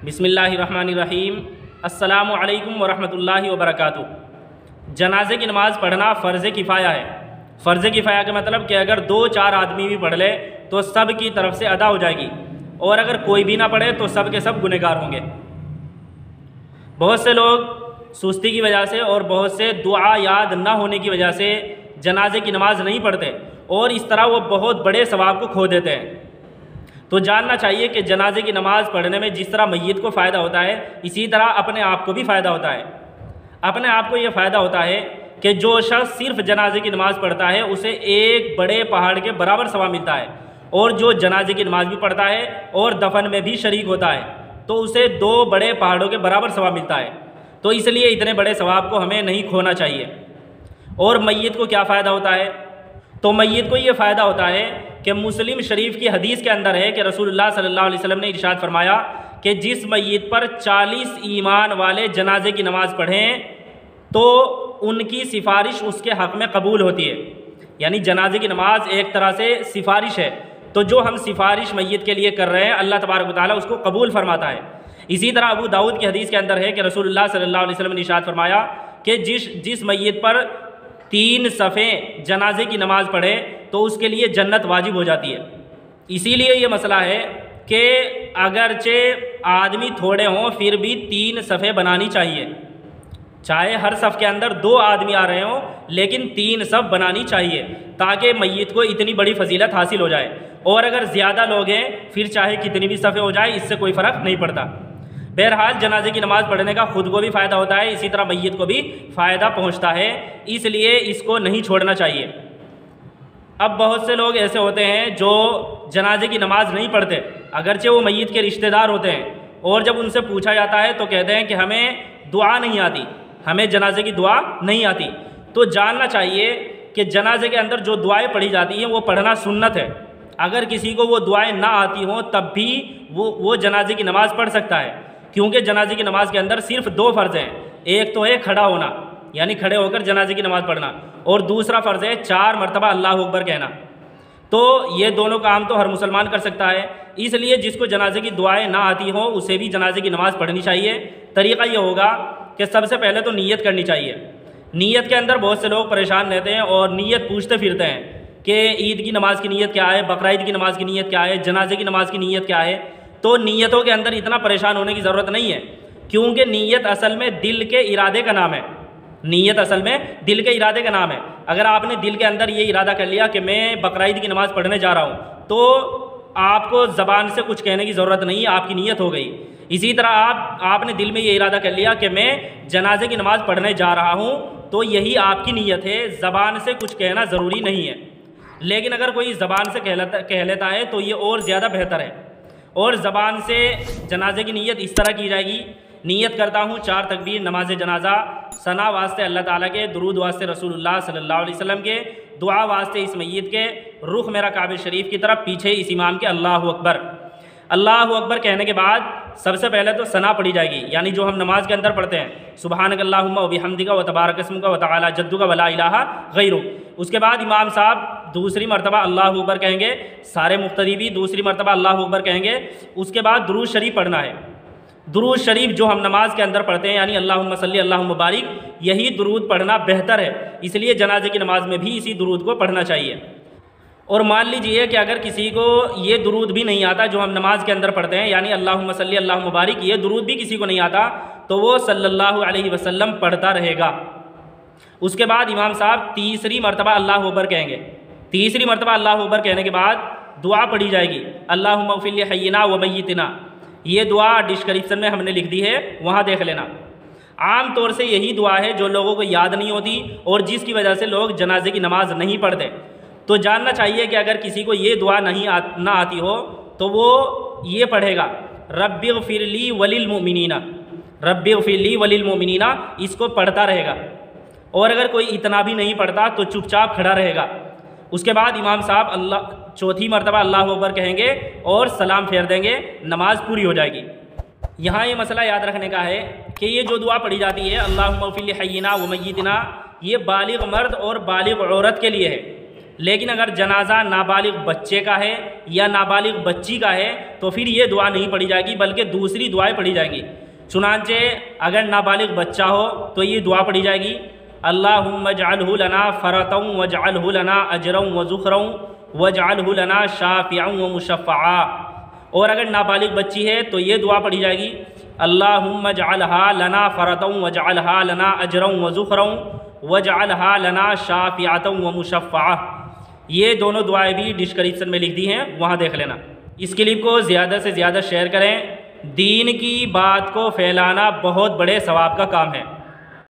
बिस्मिल्लाहिर्रहमानिर्रहीम। अस्सलामु अलैकुम वरहमतुल्लाहि वबरकातुहू। जनाजे की नमाज़ पढ़ना फ़र्ज़ किफ़ाया है। फ़र्ज़ किफ़ाया का मतलब कि अगर 2-4 आदमी भी पढ़ ले तो सब की तरफ से अदा हो जाएगी, और अगर कोई भी ना पढ़े तो सब के सब गुनहगार होंगे। बहुत से लोग सुस्ती की वजह से और बहुत से दुआ याद ना होने की वजह से जनाजे की नमाज़ नहीं पढ़ते, और इस तरह वो बहुत बड़े सवाब को खो देते हैं। तो जानना चाहिए कि जनाजे की नमाज़ पढ़ने में जिस तरह मैयत को फ़ायदा होता है, इसी तरह अपने आप को भी फ़ायदा होता है। अपने आप को ये फ़ायदा होता है कि जो शख्स सिर्फ जनाजे की नमाज़ पढ़ता है उसे एक बड़े पहाड़ के बराबर सवाब मिलता है, और जो जनाजे की नमाज़ भी पढ़ता है और दफन में भी शरीक होता है तो उसे 2 बड़े पहाड़ों के बराबर सवाब मिलता है। तो इसलिए इतने बड़े सवाब को हमें नहीं खोना चाहिए। और मैयत को क्या फ़ायदा होता है? तो मैयत को ये फ़ायदा होता है कि मुस्लिम शरीफ की हदीस के अंदर है कि रसूलुल्लाह सल्लल्लाहु अलैहि वसल्लम ने इरशाद फरमाया कि जिस मैयत पर 40 ईमान वाले जनाजे की नमाज़ पढ़ें तो उनकी सिफारिश उसके हक़ में कबूल होती है। यानी जनाजे की नमाज एक तरह से सिफारिश है, तो जो हम सिफारिश मैयत के लिए कर रहे हैं अल्लाह तबारक व तआला उसको कबूल फरमाता है। इसी तरह अबू दाऊद की हदीस के अंदर है कि रसूलुल्लाह सल्लल्लाहु अलैहि वसल्लम ने इरशाद फरमाया कि जिस मैयत पर 3 सफ़े जनाजे की नमाज़ पढ़े तो उसके लिए जन्नत वाजिब हो जाती है। इसीलिए ये मसला है कि अगरचे आदमी थोड़े हों फिर भी 3 सफ़े बनानी चाहिए। चाहे हर सफ़ के अंदर 2 आदमी आ रहे हों, लेकिन 3 सफ़ बनानी चाहिए ताकि मैयत को इतनी बड़ी फजीलत हासिल हो जाए। और अगर ज़्यादा लोग हैं फिर चाहे कितनी भी सफ़े हो जाए, इससे कोई फ़र्क नहीं पड़ता। बहरहाल जनाजे की नमाज़ पढ़ने का ख़ुद को भी फ़ायदा होता है, इसी तरह मैयत को भी फ़ायदा पहुँचता है, इसलिए इसको नहीं छोड़ना चाहिए। अब बहुत से लोग ऐसे होते हैं जो जनाजे की नमाज़ नहीं पढ़ते, अगरचे वो मैयत के रिश्तेदार होते हैं, और जब उनसे पूछा जाता है तो कहते हैं कि हमें दुआ नहीं आती, हमें जनाजे की दुआ नहीं आती। तो जानना चाहिए कि जनाजे के अंदर जो दुआएं पढ़ी जाती हैं वो पढ़ना सुन्नत है। अगर किसी को वो दुआएं ना आती हों तब भी वो जनाजे की नमाज़ पढ़ सकता है, क्योंकि जनाजे की नमाज़ के अंदर सिर्फ 2 फ़र्ज़ हैं। एक तो है खड़ा होना, यानी खड़े होकर जनाजे की नमाज़ पढ़ना, और दूसरा फ़र्ज़ है 4 मरतबा अल्लाह अकबर कहना। तो ये दोनों काम तो हर मुसलमान कर सकता है, इसलिए जिसको जनाजे की दुआएं ना आती हों उसे भी जनाजे की नमाज़ पढ़नी चाहिए। तरीक़ा ये होगा कि सबसे पहले तो नीयत करनी चाहिए। नीयत के अंदर बहुत से लोग परेशान रहते हैं और नीयत पूछते फिरते हैं कि ईद की नमाज़ की नीयत क्या है, बकरा ईद की नमाज़ की नीयत क्या है, जनाजे की नमाज़ की नीयत क्या है। तो नीयतों के अंदर इतना परेशान होने की ज़रूरत नहीं है, क्योंकि नीयत असल में दिल के इरादे का नाम है। नीयत असल में दिल के इरादे का नाम है। अगर आपने दिल के अंदर ये इरादा कर लिया कि मैं बकरा ईद की नमाज़ पढ़ने जा रहा हूँ, तो आपको ज़बान से कुछ कहने की ज़रूरत नहीं, आपकी नीयत हो गई। इसी तरह आपने दिल में ये इरादा कर लिया कि मैं जनाजे की नमाज़ पढ़ने जा रहा हूँ, तो यही आपकी नीयत है, ज़बान से कुछ कहना ज़रूरी नहीं है। लेकिन अगर कोई ज़बान से कह लेता है तो ये और ज़्यादा बेहतर है। और ज़बान से जनाजे की नीयत इस तरह की जाएगी, नीयत करता हूँ 4 तकबीर नमाज जनाजा, सना वास्ते अल्लाह ताला के, दुरूद वास्ते रसूलुल्लाह सल्लल्लाहु अलैहि वसल्लम के, दुआ वास्ते इस मैयत के, रुख मेरा काबे शरीफ की तरफ, पीछे इस इमाम के अल्लाहु अकबर। अल्लाहु अकबर कहने के बाद सबसे पहले तो सना पढ़ी जाएगी, यानी जो हम नमाज के अंदर पढ़ते हैं, सुबहानक अल्लाहुम्मा व बिहम्दिका व तबारक अस्मुका व तआला जद्दुका व ला इलाहा गैरुक। उसके बाद इमाम साहब दूसरी मरतबा अल्लाहु अकबर कहेंगे, सारे मुक्तदी भी दूसरी मरतबा अल्लाहु अकबर कहेंगे। उसके बाद दुरूद शरीफ पढ़ना है। दुरूद शरीफ जो हम नमाज के अंदर पढ़ते हैं, यानी अल्लाहुम्मा सल्ली अल्लाहुम्मा बारिक, यही दुरूद पढ़ना बेहतर है, इसलिए जनाजे की नमाज में भी इसी दुरूद को पढ़ना चाहिए। और मान लीजिए कि अगर किसी को ये दुरूद भी नहीं आता जो हम नमाज के अंदर पढ़ते हैं, यानी अल्लाहुम्मा सल्ली अल्लाहुम्मा बारिक, ये दुरूद भी किसी को नहीं आता, तो वो सल्लल्लाहु अलैहि वसल्लम पढ़ता रहेगा। उसके बाद इमाम साहब तीसरी मरतबा अल्लाहु अकबर कहेंगे। तीसरी मरतबा अल्लाहु अकबर कहने के बाद दुआ पढ़ी जाएगी, अल्लाहुम्मा उफ़िल हय्यिना व मय्यितना। ये दुआ डिस्क्रिप्शन में हमने लिख दी है, वहाँ देख लेना। आम तौर से यही दुआ है जो लोगों को याद नहीं होती और जिसकी वजह से लोग जनाजे की नमाज नहीं पढ़ते। तो जानना चाहिए कि अगर किसी को ये दुआ ना आती हो तो वो ये पढ़ेगा, रब्बिग़फिरली वलिल मुमिनीना, रब्बिग़फिरली वलिल मुमिनीना, इसको पढ़ता रहेगा। और अगर कोई इतना भी नहीं पढ़ता तो चुपचाप खड़ा रहेगा। उसके बाद इमाम साहब चौथी मरतबा अल्लाहु अकबर कहेंगे और सलाम फेर देंगे, नमाज पूरी हो जाएगी। यहाँ ये मसला याद रखने का है कि ये जो दुआ पढ़ी जाती है अल्लाहुम्मा उफ़िल हय्यिना व मय्यितना, ये बालिग़ मर्द और बालिग़ औरत के लिए है। लेकिन अगर जनाजा नाबालिग बच्चे का है या नाबालिग बच्ची का है तो फिर ये दुआ नहीं पढ़ी जाएगी, बल्कि दूसरी दुआएं पढ़ी जाएंगी। चुनांचे अगर नाबालिग बच्चा हो तो ये दुआ पढ़ी जाएगी, अल्लाहुम्मा जअलहु लना फरतन वजअलहु लना अजरन व ज़ुखरन वजअलहु लना शाफ़िअन व मुशफ़्फ़आ। और अगर नाबालिग बच्ची है तो ये दुआ पढ़ी जाएगी, अल्लाहुम्मा जअलहा लना फरतन वजअलहा लना अजरन व ज़ुखरन वजअलहा लना शाफ़िअतन व मुशफ़्फ़आ। ये दोनों दुआएं भी डिस्क्रिप्शन में लिख दी हैं, वहाँ देख लेना। इस क्लिप को ज़्यादा से ज़्यादा शेयर करें। दीन की बात को फैलाना बहुत बड़े सवाब का काम है।